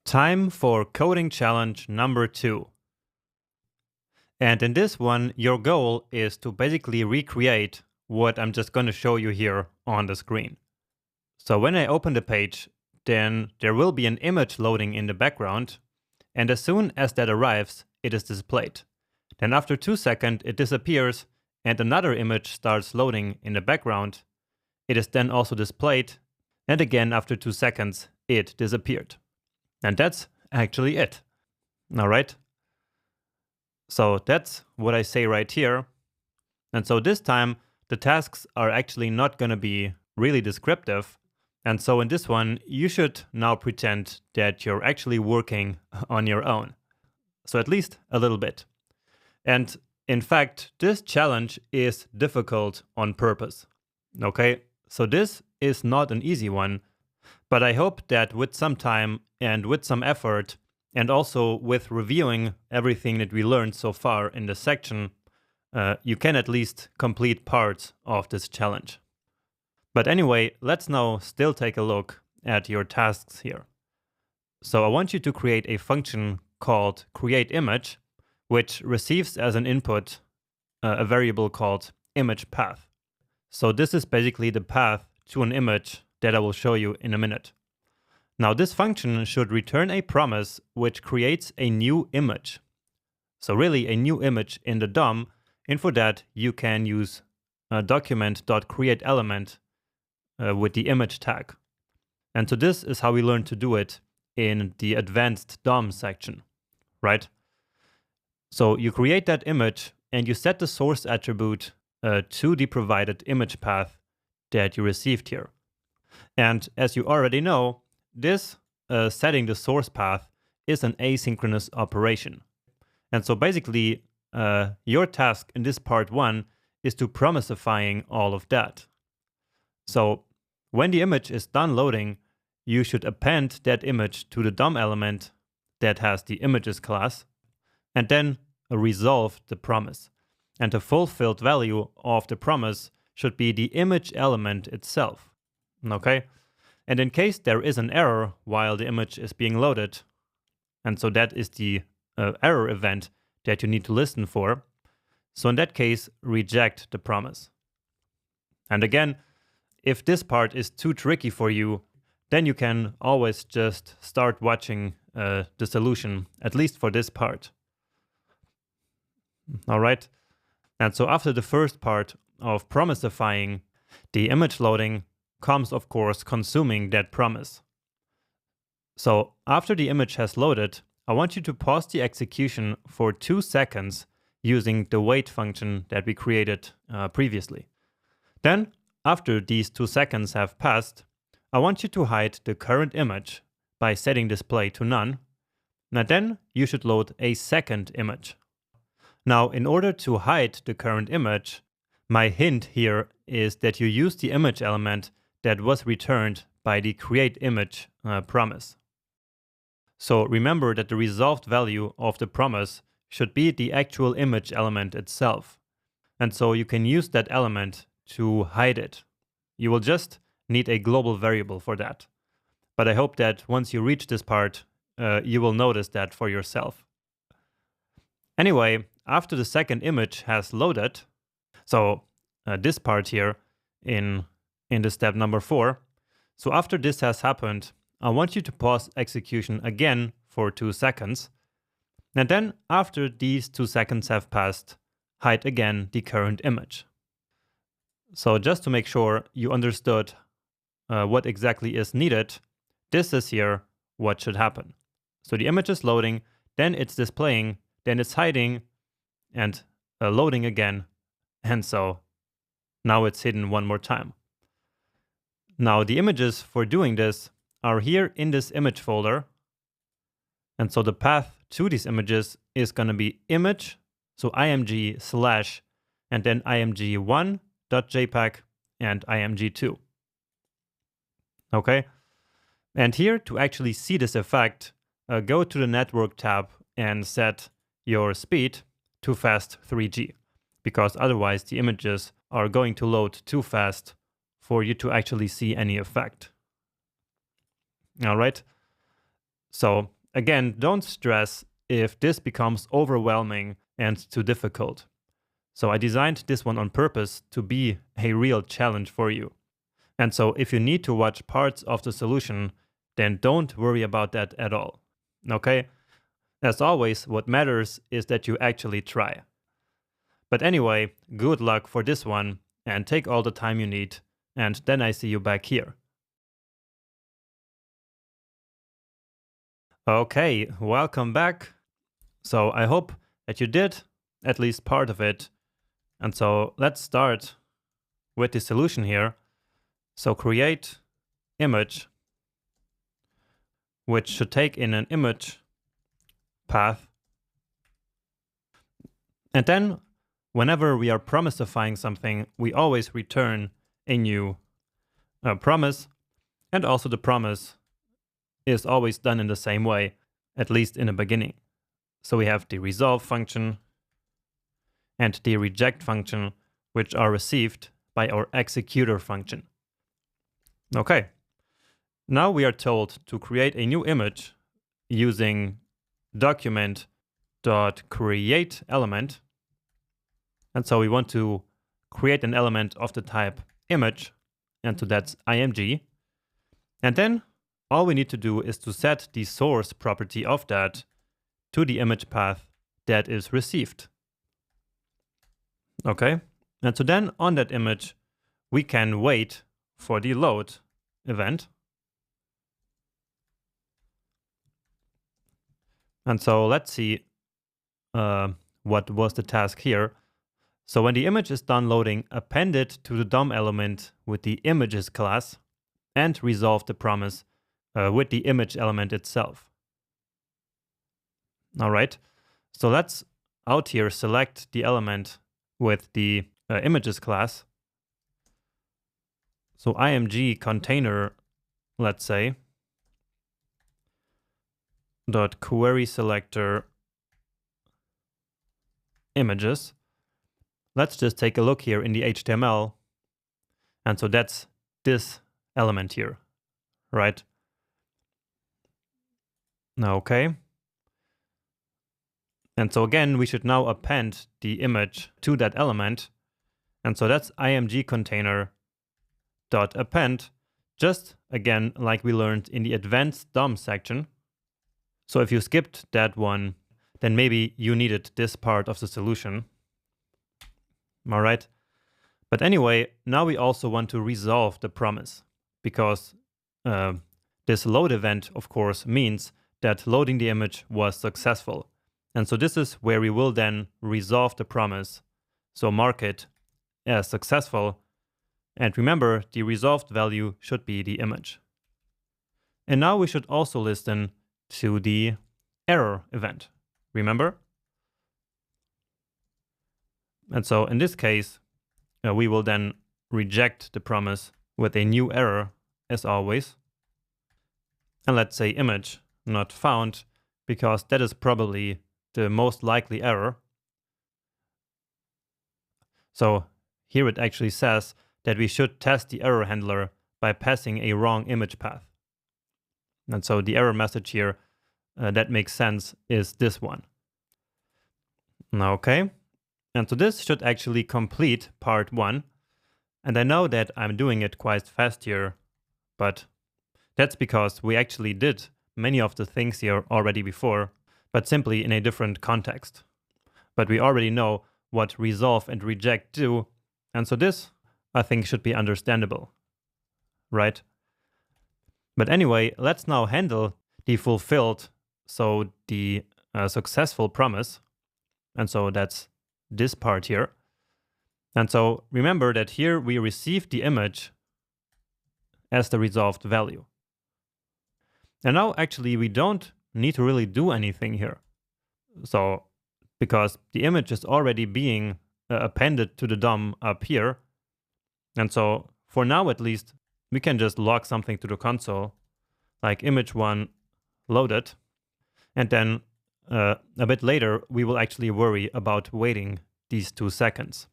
Time for coding challenge number 2. And in this one, your goal is to basically recreate what I'm just going to show you here on the screen. So when I open the page, then there will be an image loading in the background. And as soon as that arrives, it is displayed. Then after 2 seconds, it disappears and another image starts loading in the background. It is then also displayed. And again, after 2 seconds, it disappeared. And that's actually it. All right. So that's what I say right here. And so this time, the tasks are actually not going to be really descriptive. And so in this one, you should now pretend that you're actually working on your own. So at least a little bit. And in fact, this challenge is difficult on purpose. Okay, so this is not an easy one, but I hope that with some time and with some effort, and also with reviewing everything that we learned so far in this section, you can at least complete parts of this challenge. But anyway, let's now still take a look at your tasks here. So I want you to create a function called createImage, which receives as an input a variable called imagePath. So this is basically the path to an image that I will show you in a minute. Now this function should return a promise which creates a new image. So really a new image in the DOM, and for that you can use document.createElement with the image tag. And so this is how we learn to do it in the advanced DOM section, right? So you create that image and you set the source attribute to the provided image path that you received here. And as you already know, this setting the source path is an asynchronous operation. And so basically, your task in this part 1 is to promisifying all of that. So when the image is done loading, you should append that image to the DOM element that has the images class, and then resolve the promise. And the fulfilled value of the promise should be the image element itself. Okay? And in case there is an error while the image is being loaded, and so that is the error event that you need to listen for, so in that case, reject the promise. And again, if this part is too tricky for you, then you can always just start watching the solution, at least for this part. All right. And so after the first part of promisifying, the image loading comes, of course, consuming that promise. So after the image has loaded, I want you to pause the execution for 2 seconds using the wait function that we created previously. Then, after these 2 seconds have passed, I want you to hide the current image by setting display to none. Now then, you should load a second image. Now, in order to hide the current image, my hint here is that you use the image element that was returned by the createImage promise. So remember that the resolved value of the promise should be the actual image element itself. And so you can use that element to hide it. You will just need a global variable for that. But I hope that once you reach this part, you will notice that for yourself. Anyway, after the second image has loaded, so this part here in the step number 4, so after this has happened, I want you to pause execution again for 2 seconds. And then after these 2 seconds have passed, hide again the current image. So just to make sure you understood what exactly is needed, this is here what should happen. So the image is loading, then it's displaying, then it's hiding, and loading again. And so now it's hidden one more time. Now the images for doing this are here in this image folder. And so the path to these images is going to be image, so img slash, and then img1.jpg and img2. Okay? And here to actually see this effect, go to the network tab and set your speed to fast 3G, because otherwise the images are going to load too fast for you to actually see any effect. All right. So again, don't stress if this becomes overwhelming and too difficult. So I designed this one on purpose to be a real challenge for you. And so if you need to watch parts of the solution, then don't worry about that at all. Okay? As always, what matters is that you actually try. But anyway, good luck for this one, and take all the time you need, and then I see you back here. Okay, welcome back. So I hope that you did at least part of it. And so let's start with the solution here. So create image, which should take in an image path. And then whenever we are promisifying something, we always return a new promise. And also the promise is always done in the same way, at least in the beginning. So we have the resolve function and the reject function, which are received by our executor function. Okay, now we are told to create a new image using document.createElement. And so we want to create an element of the type image, and so that's img. And then all we need to do is to set the source property of that to the image path that is received. Okay, and so then on that image, we can wait for the load event. And so let's see what was the task here. So when the image is done loading, append it to the DOM element with the images class and resolve the promise with the image element itself. All right, so let's out here select the element with the images class. So img container, let's say, dot query selector images. Let's just take a look here in the HTML. And so that's this element here, right? Okay. And so again, we should now append the image to that element. And so that's img container dot append, just again, like we learned in the advanced DOM section. So if you skipped that one, then maybe you needed this part of the solution. All right. But anyway, now we also want to resolve the promise, because this load event, of course, means that loading the image was successful. And so this is where we will then resolve the promise. So mark it as successful. And remember, the resolved value should be the image. And now we should also listen to the error event. Remember? And so in this case, we will then reject the promise with a new error, as always. And let's say image not found, because that is probably the most likely error. So here it actually says that we should test the error handler by passing a wrong image path. And so the error message here that makes sense is this one. Okay. And so this should actually complete part 1. And I know that I'm doing it quite fast here, but that's because we actually did many of the things here already before, but simply in a different context. But we already know what resolve and reject do, and so this, I think, should be understandable, right? But anyway, let's now handle the fulfilled, so the successful promise. And so that's this part here. And so remember that here we received the image as the resolved value. And now actually we don't need to really do anything here. So because the image is already being appended to the DOM up here. And so for now at least, we can just log something to the console, like image1 loaded. And then a bit later, we will actually worry about waiting these 2 seconds.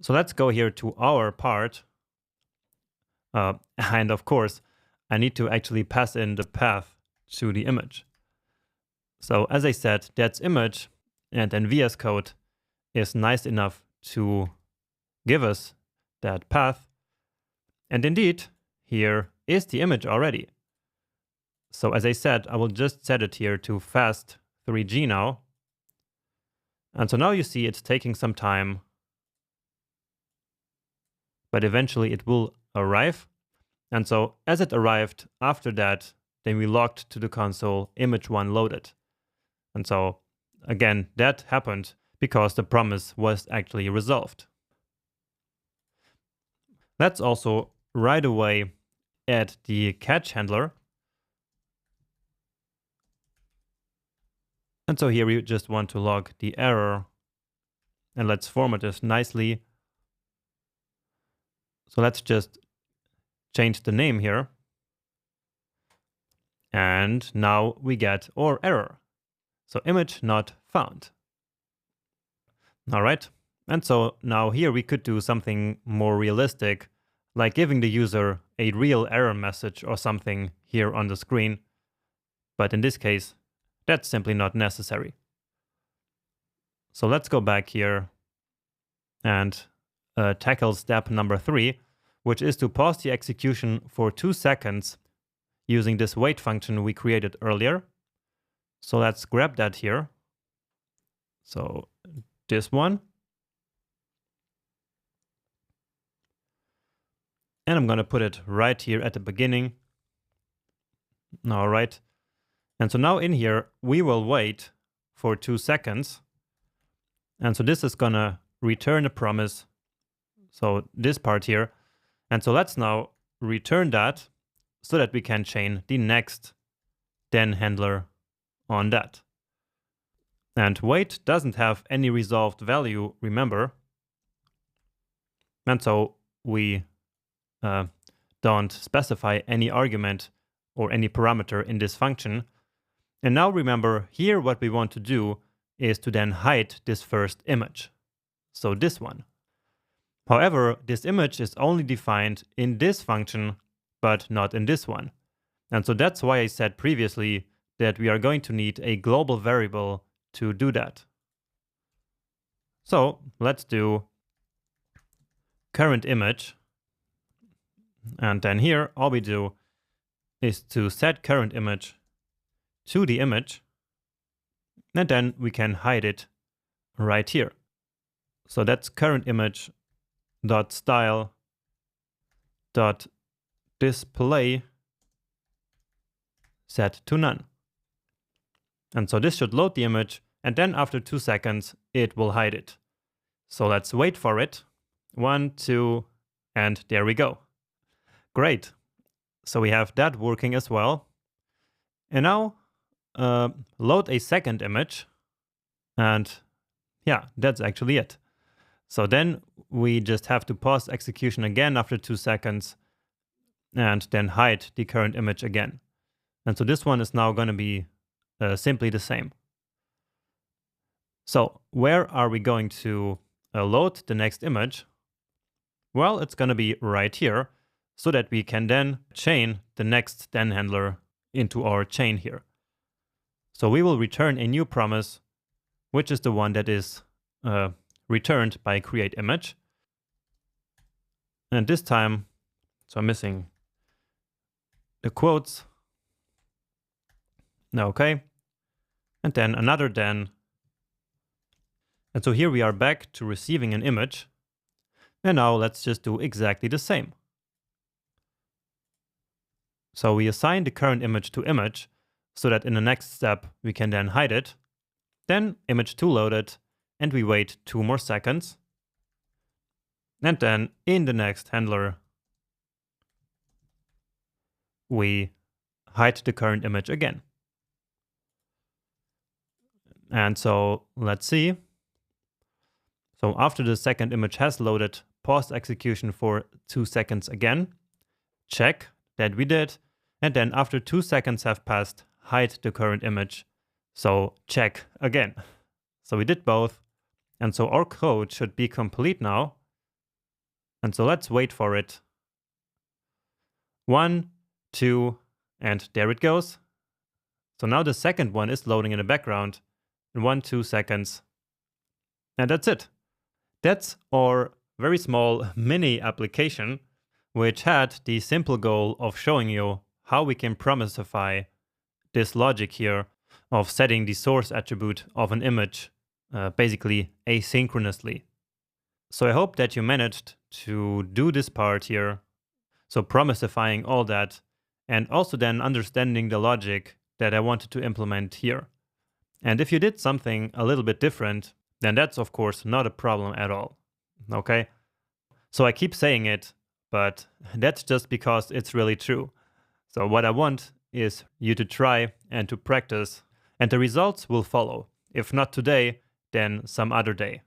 So let's go here to our part. And of course, I need to actually pass in the path to the image. So as I said, that's image, and then VS Code is nice enough to give us that path. And indeed, here is the image already. So as I said, I will just set it here to fast 3G now. And so now you see it's taking some time, but eventually it will arrive. And so as it arrived after that, then we logged to the console image1 loaded. And so again, that happened because the promise was actually resolved. Let's also right away add the catch handler. And so here we just want to log the error, and let's format this nicely. So let's just change the name here. And now we get our error. So image not found. All right. And so now here we could do something more realistic, like giving the user a real error message or something here on the screen. But in this case, that's simply not necessary. So let's go back here and tackle step number 3, which is to pause the execution for 2 seconds using this wait function we created earlier. So let's grab that here. So this one. And I'm going to put it right here at the beginning. All right. And so now in here, we will wait for 2 seconds. And so this is going to return a promise. So this part here. And so let's now return that so that we can chain the next then handler on that. And wait doesn't have any resolved value, remember. And so we don't specify any argument or any parameter in this function. And now remember, here what we want to do is to then hide this first image. So this one. However, this image is only defined in this function, but not in this one. And so that's why I said previously that we are going to need a global variable to do that. So let's do current image. And then here, all we do is to set current image to the image, and then we can hide it right here. So that's current image dot style dot display set to none. And so this should load the image, and then after 2 seconds, it will hide it. So let's wait for it. 1, 2, and there we go. Great. So we have that working as well. And now load a second image. And yeah, that's actually it. So then we just have to pause execution again after 2 seconds and then hide the current image again. And so this one is now going to be simply the same. So where are we going to load the next image? Well, it's going to be right here, so that we can then chain the next then handler into our chain here. So we will return a new promise, which is the one that is returned by create image. And this time, so I'm missing the quotes. Okay. And then another then. And so here we are back to receiving an image. And now let's just do exactly the same. So we assign the current image to image so that in the next step we can then hide it. Then image2 loaded, and we wait 2 more seconds. And then in the next handler, we hide the current image again. And so let's see. So after the second image has loaded, pause execution for 2 seconds again. Check that we did. And then after 2 seconds have passed, hide the current image. So check again. So we did both. And so our code should be complete now. And so let's wait for it. 1, 2, and there it goes. So now the second one is loading in the background in 1-2 seconds. And that's it. That's our very small mini application, which had the simple goal of showing you how we can promisify this logic here of setting the source attribute of an image basically asynchronously. So I hope that you managed to do this part here. So promisifying all that, and also then understanding the logic that I wanted to implement here. And if you did something a little bit different, then that's of course not a problem at all. Okay? So I keep saying it, but that's just because it's really true. So what I want is you to try and to practice, and the results will follow. If not today, then some other day.